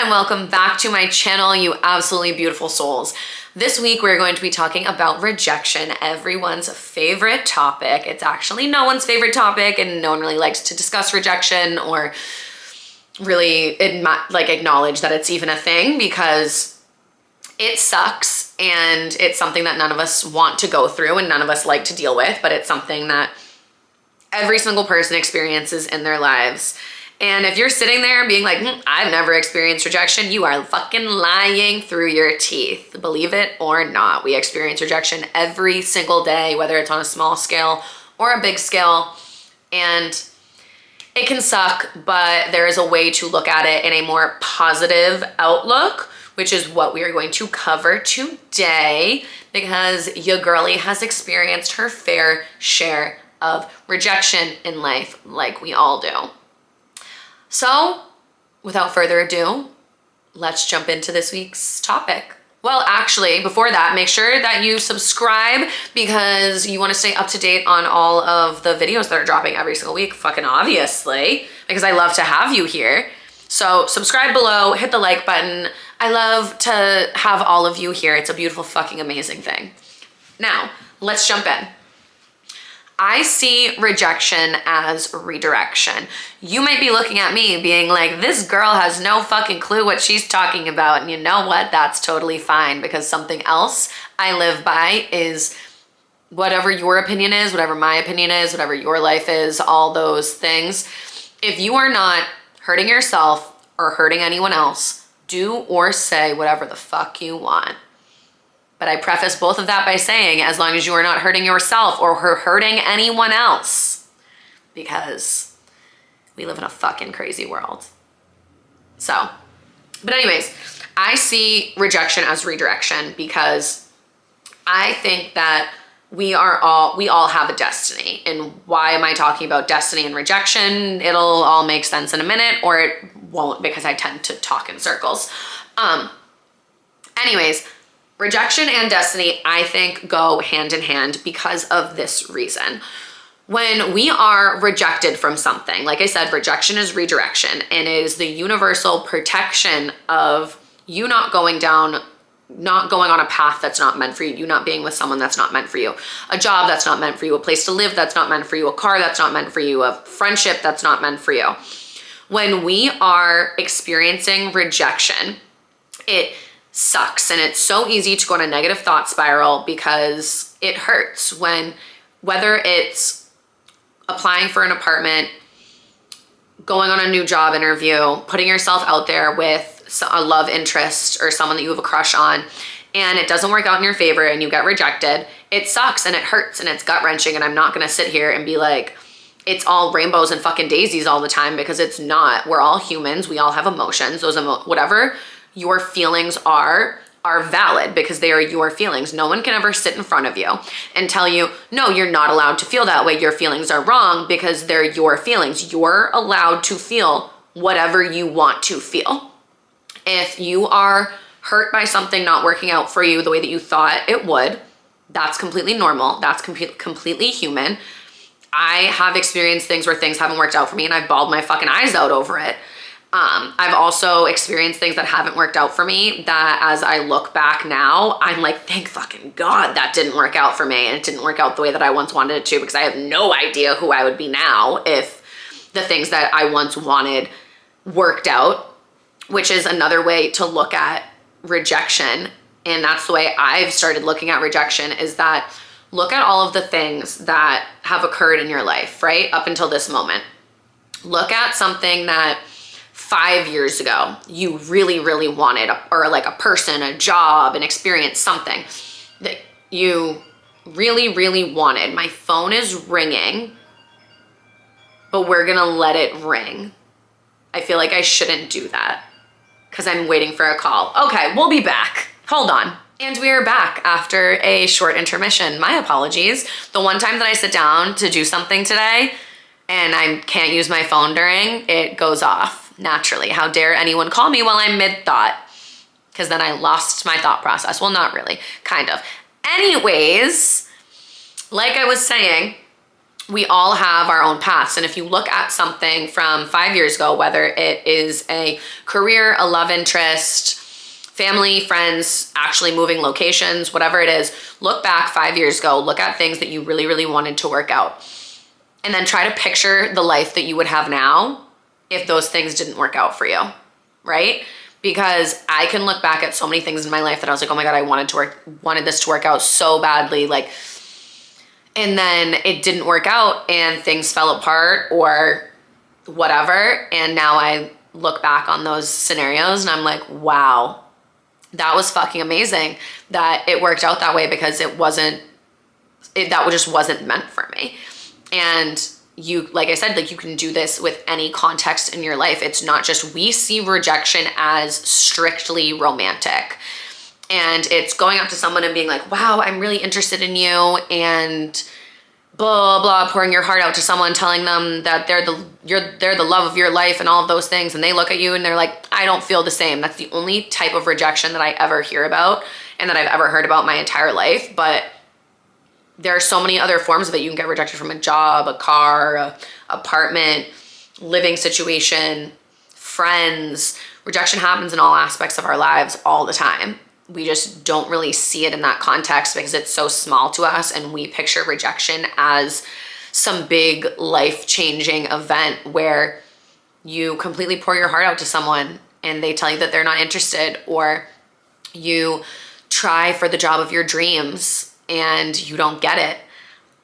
and welcome back to my channel, you absolutely beautiful souls. This week we're going to be talking about rejection, everyone's favorite topic. It's actually no one's favorite topic, and no one really likes to discuss rejection or really acknowledge that it's even a thing, because it sucks and it's something that none of us want to go through and none of us like to deal with, but it's something that every single person experiences in their lives. And if you're sitting there being like, I've never experienced rejection, you are fucking lying through your teeth. Believe it or not, we experience rejection every single day, whether it's on a small scale or a big scale. And it can suck, but there is a way to look at it in a more positive outlook, which is what we are going to cover today, because your girlie has experienced her fair share of rejection in life, like we all do. So, without further ado, let's jump into this week's topic. Well, actually, before that, make sure that you subscribe, because you want to stay up to date on all of the videos that are dropping every single week, fucking obviously, because I love to have you here. So subscribe below, hit the like button. I love to have all of you here. It's a beautiful fucking amazing thing. Now, let's jump in. I see rejection as redirection. You might be looking at me being like, this girl has no fucking clue what she's talking about. And you know what? That's totally fine, because something else I live by is whatever your opinion is, whatever my opinion is, whatever your life is, all those things. If you are not hurting yourself or hurting anyone else, do or say whatever the fuck you want. But I preface both of that by saying, as long as you are not hurting yourself or hurting anyone else, because we live in a fucking crazy world. So, but anyways, I see rejection as redirection, because I think that we all have a destiny. And why am I talking about destiny and rejection? It'll all make sense in a minute, or it won't, because I tend to talk in circles. Anyways, rejection and destiny, I think, go hand in hand because of this reason. When we are rejected from something, like I said, rejection is redirection, and it is the universal protection of you not going on a path that's not meant for you, you not being with someone that's not meant for you, a job that's not meant for you, a place to live that's not meant for you, a car that's not meant for you, a friendship that's not meant for you. When we are experiencing rejection, it sucks, and it's so easy to go on a negative thought spiral, because it hurts whether it's applying for an apartment, going on a new job interview, putting yourself out there with a love interest or someone that you have a crush on, and it doesn't work out in your favor and you get rejected. It sucks and it hurts and it's gut-wrenching, and I'm not gonna sit here and be like, it's all rainbows and fucking daisies all the time, because it's not. We're all humans, we all have emotions. Whatever your feelings are valid, because they are your feelings. No one can ever sit in front of you and tell you, no, you're not allowed to feel that way. Your feelings are wrong, because they're your feelings. You're allowed to feel whatever you want to feel. If you are hurt by something not working out for you the way that you thought it would, that's completely normal. That's completely human. I have experienced things where things haven't worked out for me, and I've bawled my fucking eyes out over it. I've also experienced things that haven't worked out for me that, as I look back now, I'm like, thank fucking God that didn't work out for me, and it didn't work out the way that I once wanted it to, because I have no idea who I would be now if the things that I once wanted worked out, which is another way to look at rejection. And that's the way I've started looking at rejection, is that look at all of the things that have occurred in your life, right? Up until this moment. Look at something that 5 years ago you really, really wanted, or like a person, a job, an experience, something that you really, really wanted. My phone is ringing, but we're gonna let it ring. I feel like I shouldn't do that, because I'm waiting for a call. Okay, we'll be back. Hold on. And we are back after a short intermission. My apologies. The one time that I sit down to do something today and I can't use my phone during, it goes off naturally. How dare anyone call me while I'm mid-thought? Because then I lost my thought process. Well, not really, kind of. Anyways, like I was saying, we all have our own paths. And if you look at something from 5 years ago, whether it is a career, a love interest, family, friends, actually moving locations, whatever it is, look back 5 years ago, look at things that you really, really wanted to work out. And then try to picture the life that you would have now if those things didn't work out for you, right? Because I can look back at so many things in my life that I was like, oh my God, I wanted this to work out so badly. Like, and then it didn't work out and things fell apart or whatever. And now I look back on those scenarios and I'm like, wow, that was fucking amazing that it worked out that way, because that just wasn't meant for me. And you, like I said, like you can do this with any context in your life. It's not just, we see rejection as strictly romantic. And it's going up to someone and being like, wow, I'm really interested in you, and blah, blah, pouring your heart out to someone, telling them that they're the love of your life and all of those things. And they look at you and they're like, I don't feel the same. That's the only type of rejection that I ever hear about and that I've ever heard about my entire life. But there are so many other forms of it. You can get rejected from a job, a car, a apartment, living situation, friends. Rejection happens in all aspects of our lives all the time. We just don't really see it in that context because it's so small to us, and we picture rejection as some big life-changing event where you completely pour your heart out to someone and they tell you that they're not interested, or you try for the job of your dreams and you don't get it.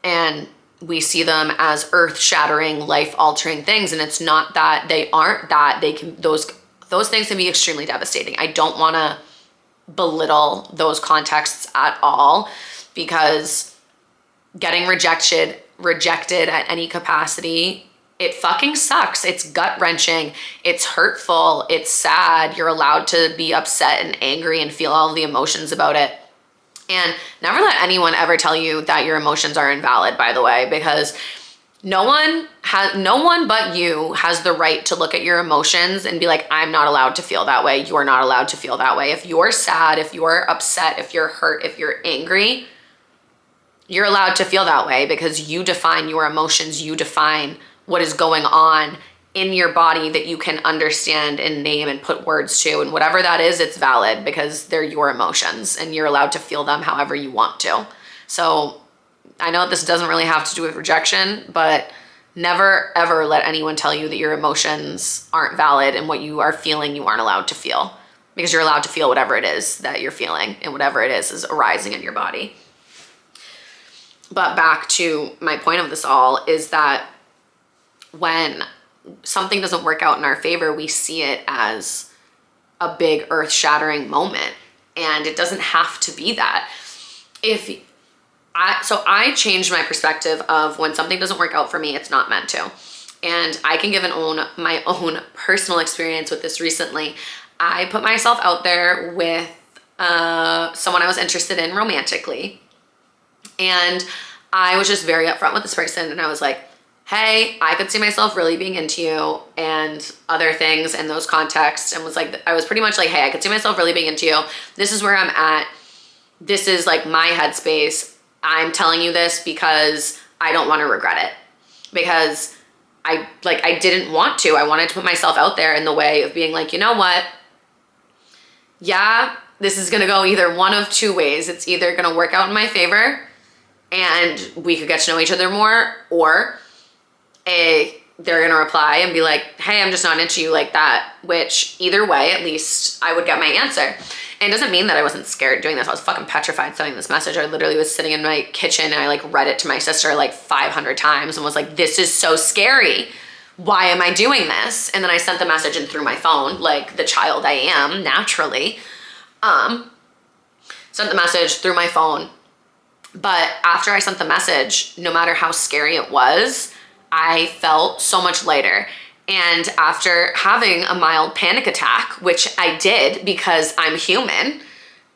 And we see them as earth-shattering, life-altering things, and it's not that they aren't that. Those things can be extremely devastating. I don't want to belittle those contexts at all, because getting rejected at any capacity, it fucking sucks. It's gut-wrenching. It's hurtful. It's sad. You're allowed to be upset and angry and feel all the emotions about it. And never let anyone ever tell you that your emotions are invalid, by the way, because no one but you has the right to look at your emotions and be like, I'm not allowed to feel that way. You're not allowed to feel that way. If you're sad, if you're upset, if you're hurt, if you're angry, you're allowed to feel that way, because you define your emotions. You define what is going on in your body that you can understand and name and put words to. And whatever that is, it's valid because they're your emotions and you're allowed to feel them however you want to. So I know this doesn't really have to do with rejection, but never ever let anyone tell you that your emotions aren't valid and what you are feeling you aren't allowed to feel, because you're allowed to feel whatever it is that you're feeling and whatever it is arising in your body. But back to my point of this all is that when something doesn't work out in our favor, we see it as a big earth-shattering moment, and it doesn't have to be that. So I changed my perspective of when something doesn't work out for me, it's not meant to. And I can give my own personal experience with this recently. I put myself out there with someone I was interested in romantically, and I was just very upfront with this person, and I was like, hey, I could see myself really being into you and other things in those contexts. And I was pretty much like, hey, I could see myself really being into you. This is where I'm at. This is like my headspace. I'm telling you this because I don't want to regret it. Because I didn't want to. I wanted to put myself out there in the way of being like, you know what? Yeah, this is going to go either one of two ways. It's either going to work out in my favor and we could get to know each other more, or they're gonna reply and be like, hey, I'm just not into you like that, which either way, at least I would get my answer. And it doesn't mean that I wasn't scared doing this. I was fucking petrified sending this message. I literally was sitting in my kitchen and I read it to my sister 500 times and was like, this is so scary. Why am I doing this? And then I sent the message and threw my phone like the child I am naturally. Sent the message, threw my phone. But after I sent the message, no matter how scary it was, I felt so much lighter. And after having a mild panic attack, which I did because I'm human,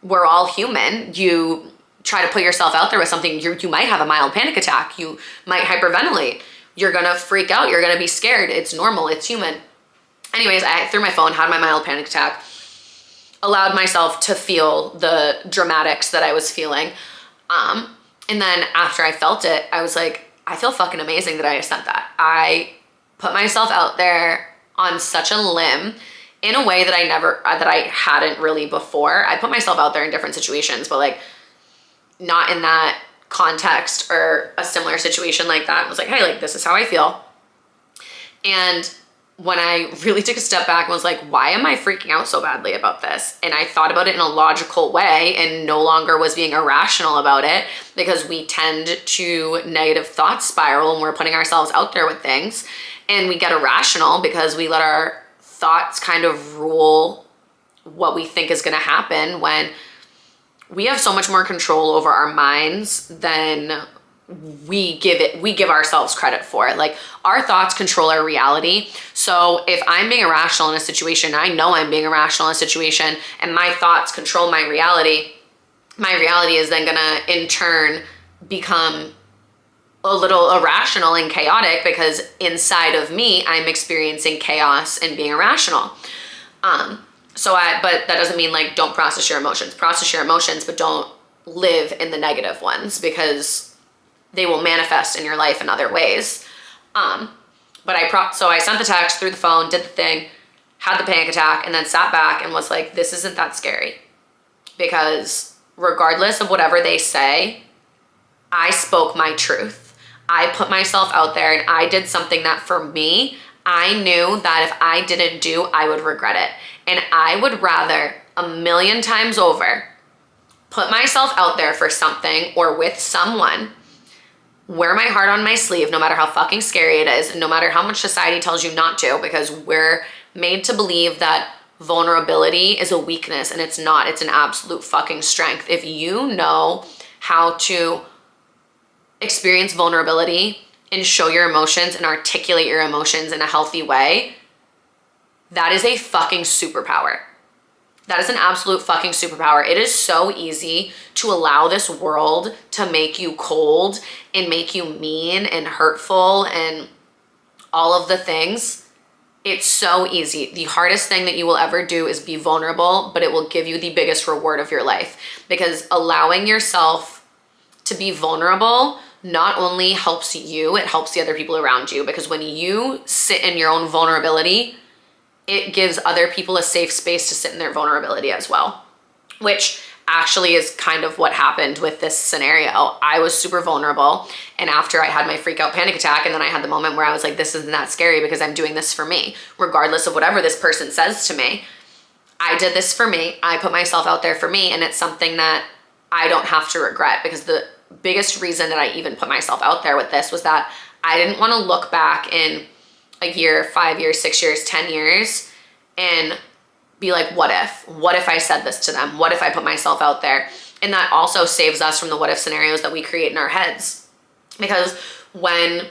we're all human. You try to put yourself out there with something, you might have a mild panic attack. You might hyperventilate. You're gonna freak out. You're gonna be scared. It's normal. It's human. Anyways, I threw my phone, had my mild panic attack, allowed myself to feel the dramatics that I was feeling. And then after I felt it, I was like, I feel fucking amazing that I sent that. I put myself out there on such a limb in a way that I hadn't really before. I put myself out there in different situations, but like not in that context or a similar situation like that. I was like, hey, like this is how I feel. And when I really took a step back and was like, why am I freaking out so badly about this? And I thought about it in a logical way and no longer was being irrational about it, because we tend to negative thought spiral when we're putting ourselves out there with things, and we get irrational because we let our thoughts kind of rule what we think is going to happen, when we have so much more control over our minds than we give ourselves credit for. Like, our thoughts control our reality. So if I'm being irrational in a situation, I know I'm being irrational in a situation, and my thoughts control my reality is then gonna in turn become a little irrational and chaotic, because inside of me I'm experiencing chaos and being irrational. But that doesn't mean like don't process your emotions. Process your emotions, but don't live in the negative ones, because they will manifest in your life in other ways. So I sent the text through the phone, did the thing, had the panic attack, and then sat back and was like, this isn't that scary. Because regardless of whatever they say, I spoke my truth. I put myself out there and I did something that for me, I knew that if I didn't do, I would regret it. And I would rather 1,000,000 times over put myself out there for something or with someone, wear my heart on my sleeve, no matter how fucking scary it is, and no matter how much society tells you not to, because we're made to believe that vulnerability is a weakness, and it's not. It's an absolute fucking strength. If you know how to experience vulnerability and show your emotions and articulate your emotions in a healthy way, that is a fucking superpower. That is an absolute fucking superpower. It is so easy to allow this world to make you cold and make you mean and hurtful and all of the things. It's so easy. The hardest thing that you will ever do is be vulnerable, but it will give you the biggest reward of your life, because allowing yourself to be vulnerable not only helps you, it helps the other people around you, because when you sit in your own vulnerability, it gives other people a safe space to sit in their vulnerability as well, which actually is kind of what happened with this scenario. I was super vulnerable, and after I had my freak out panic attack, and then I had the moment where I was like, this isn't that scary because I'm doing this for me, regardless of whatever this person says to me. I did this for me. I put myself out there for me, and it's something that I don't have to regret, because the biggest reason that I even put myself out there with this was that I didn't want to look back in a year, 5 years, 6 years, 10 years and be like, what if I said this to them? What if I put myself out there? And that also saves us from the what if scenarios that we create in our heads. Because when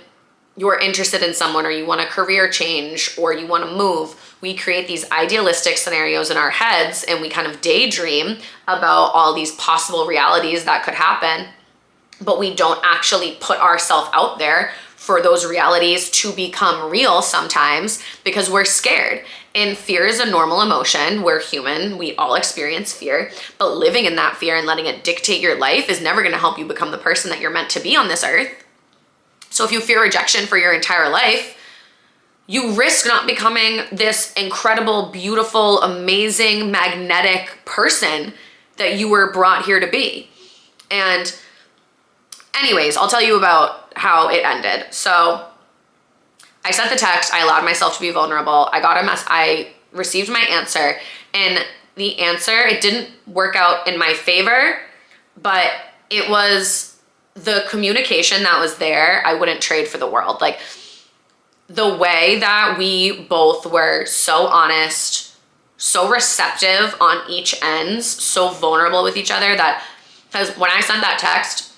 you're interested in someone, or you want a career change, or you want to move, we create these idealistic scenarios in our heads, and we kind of daydream about all these possible realities that could happen, but we don't actually put ourselves out there for those realities to become real sometimes, because we're scared. And fear is a normal emotion. We're human. We all experience fear, but living in that fear and letting it dictate your life is never going to help you become the person that you're meant to be on this earth. So if you fear rejection for your entire life, you risk not becoming this incredible, beautiful, amazing, magnetic person that you were brought here to be. And anyways, I'll tell you about how it ended. So I sent the text, I allowed myself to be vulnerable. I received my answer, and the answer, it didn't work out in my favor, but it was the communication that was there. I wouldn't trade for the world. Like, the way that we both were so honest, so receptive on each ends, so vulnerable with each other, that, because when I sent that text,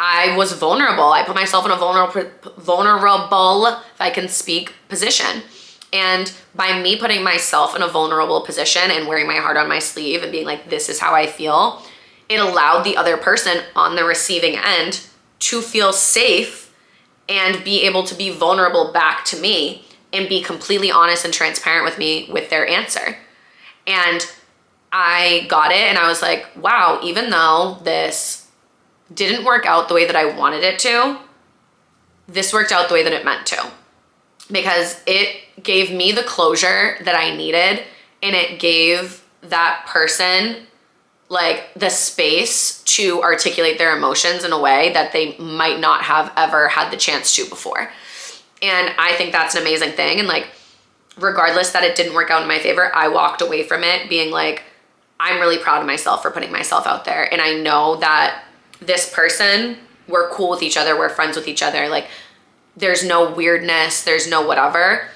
I was vulnerable. I put myself in a vulnerable, if I can speak, position. And by me putting myself in a vulnerable position and wearing my heart on my sleeve and being like, this is how I feel, it allowed the other person on the receiving end to feel safe and be able to be vulnerable back to me and be completely honest and transparent with me with their answer. And I got it, and I was like, wow, even though this didn't work out the way that I wanted it to, this worked out the way that it meant to, because it gave me the closure that I needed, and it gave that person like the space to articulate their emotions in a way that they might not have ever had the chance to before. And I think that's an amazing thing. And like, regardless that it didn't work out in my favor, I walked away from it being like, I'm really proud of myself for putting myself out there. And I know that this person, we're cool with each other, we're friends with each other. Like, there's no weirdness, there's no whatever.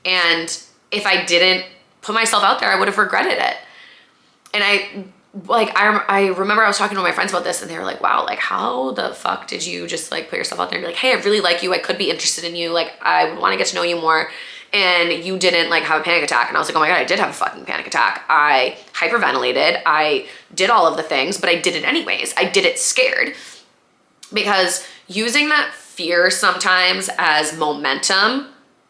And if I didn't put myself out there, I would have regretted it. And I remember I was talking to my friends about this, and they were like, wow, like, how the fuck did you just like put yourself out there and be like, hey, I really like you, I could be interested in you, like, I would want to get to know you more, and you didn't like have a panic attack? And I was like, oh my God, I did have a fucking panic attack. I hyperventilated, I did all of the things, but I did it anyways. I did it scared, because using that fear sometimes as momentum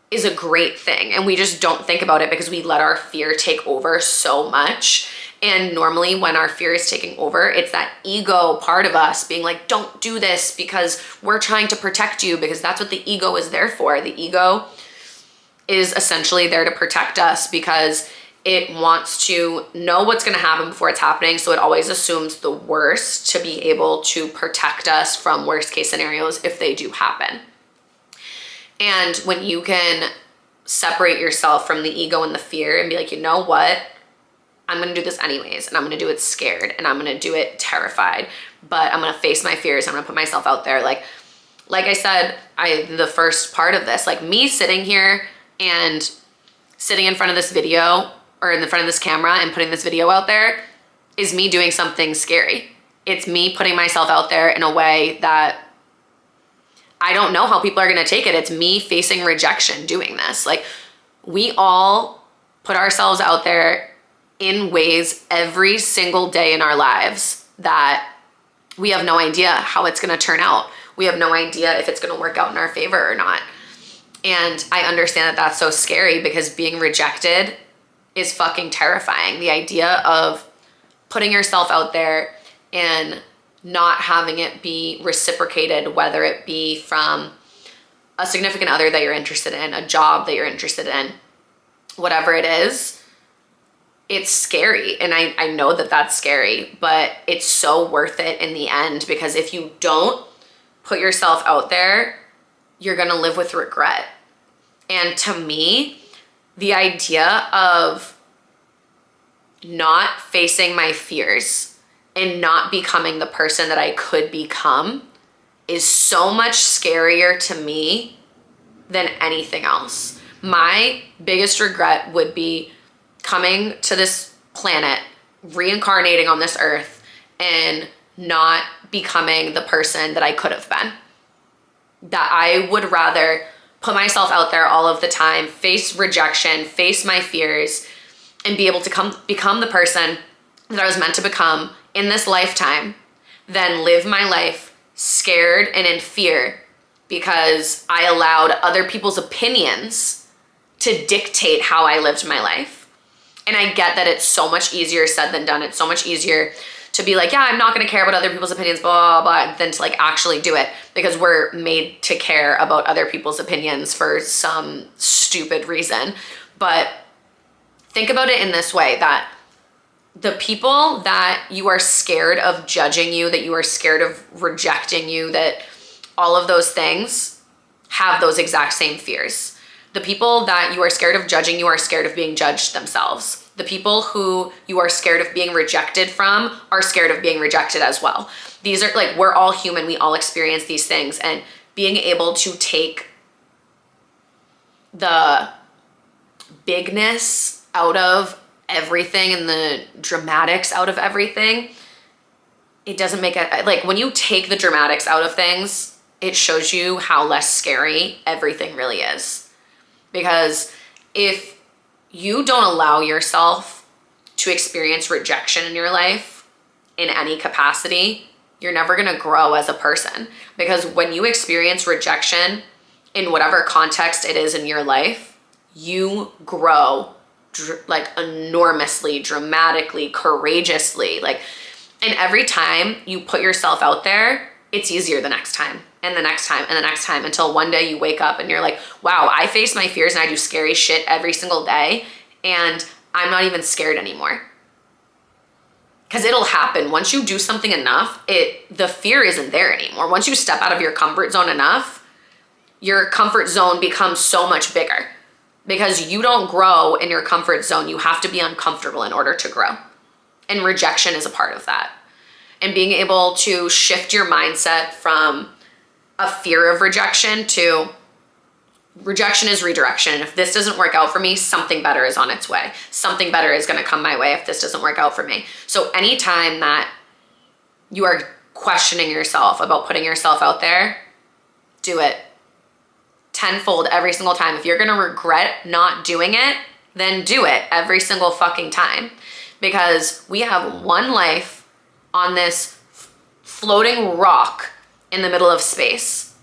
is a great thing. And we just don't think about it because we let our fear take over so much. And normally when our fear is taking over, it's that ego part of us being like, don't do this because we're trying to protect you, because that's what the ego is there for. The ego is essentially there to protect us because it wants to know what's going to happen before it's happening. So it always assumes the worst to be able to protect us from worst case scenarios if they do happen. And when you can separate yourself from the ego and the fear and be like, you know what? I'm going to do this anyways, and I'm going to do it scared, and I'm going to do it terrified, but I'm going to face my fears. I'm going to put myself out there. Like I said, the first part of this, like me sitting here and sitting in front of this video or in the front of this camera and putting this video out there is me doing something scary. It's me putting myself out there in a way that I don't know how people are going to take it. It's me facing rejection doing this. Like, we all put ourselves out there in ways every single day in our lives that we have no idea how it's going to turn out. We have no idea if it's going to work out in our favor or not. And I understand that that's so scary, because being rejected is fucking terrifying. The idea of putting yourself out there and not having it be reciprocated, whether it be from a significant other that you're interested in, a job that you're interested in, whatever it is, it's scary. And I know that that's scary, but it's so worth it in the end, because if you don't put yourself out there, you're going to live with regret. And to me, the idea of not facing my fears and not becoming the person that I could become is so much scarier to me than anything else. My biggest regret would be coming to this planet, reincarnating on this earth, and not becoming the person that I could have been. That I would rather put myself out there all of the time, face rejection, face my fears, and be able to become the person that I was meant to become in this lifetime, than live my life scared and in fear because I allowed other people's opinions to dictate how I lived my life. And I get that it's so much easier said than done. It's so much easier to be like, yeah, I'm not going to care about other people's opinions, blah, blah, blah, than to like actually do it, because we're made to care about other people's opinions for some stupid reason. But think about it in this way, that the people that you are scared of judging you, that you are scared of rejecting you, that all of those things have those exact same fears. The people that you are scared of judging, you are scared of being judged themselves. The people who you are scared of being rejected from are scared of being rejected as well. These are like, we're all human. We all experience these things. And being able to take the bigness out of everything and the dramatics out of everything, it doesn't make it, like, when you take the dramatics out of things, it shows you how less scary everything really is. Because if you don't allow yourself to experience rejection in your life in any capacity, you're never going to grow as a person. Because when you experience rejection in whatever context it is in your life, you grow like enormously, dramatically, courageously. Like, and every time you put yourself out there, it's easier the next time. and the next time and the next time until one day you wake up and you're like, wow, I face my fears and I do scary shit every single day and I'm not even scared anymore. Because it'll happen. Once you do something enough, the fear isn't there anymore. Once you step out of your comfort zone enough, your comfort zone becomes so much bigger. Because you don't grow in your comfort zone. You have to be uncomfortable in order to grow. And rejection is a part of that. And being able to shift your mindset from a fear of rejection to rejection is redirection. And if this doesn't work out for me, something better is on its way. Something better is going to come my way if this doesn't work out for me. So anytime that you are questioning yourself about putting yourself out there, do it tenfold every single time. If you're going to regret not doing it, then do it every single fucking time. Because we have one life on this floating rock in the middle of space.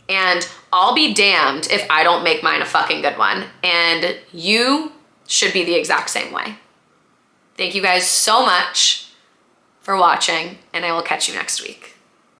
And I'll be damned if I don't make mine a fucking good one. And you should be the exact same way. Thank you guys so much for watching, and I will catch you next week.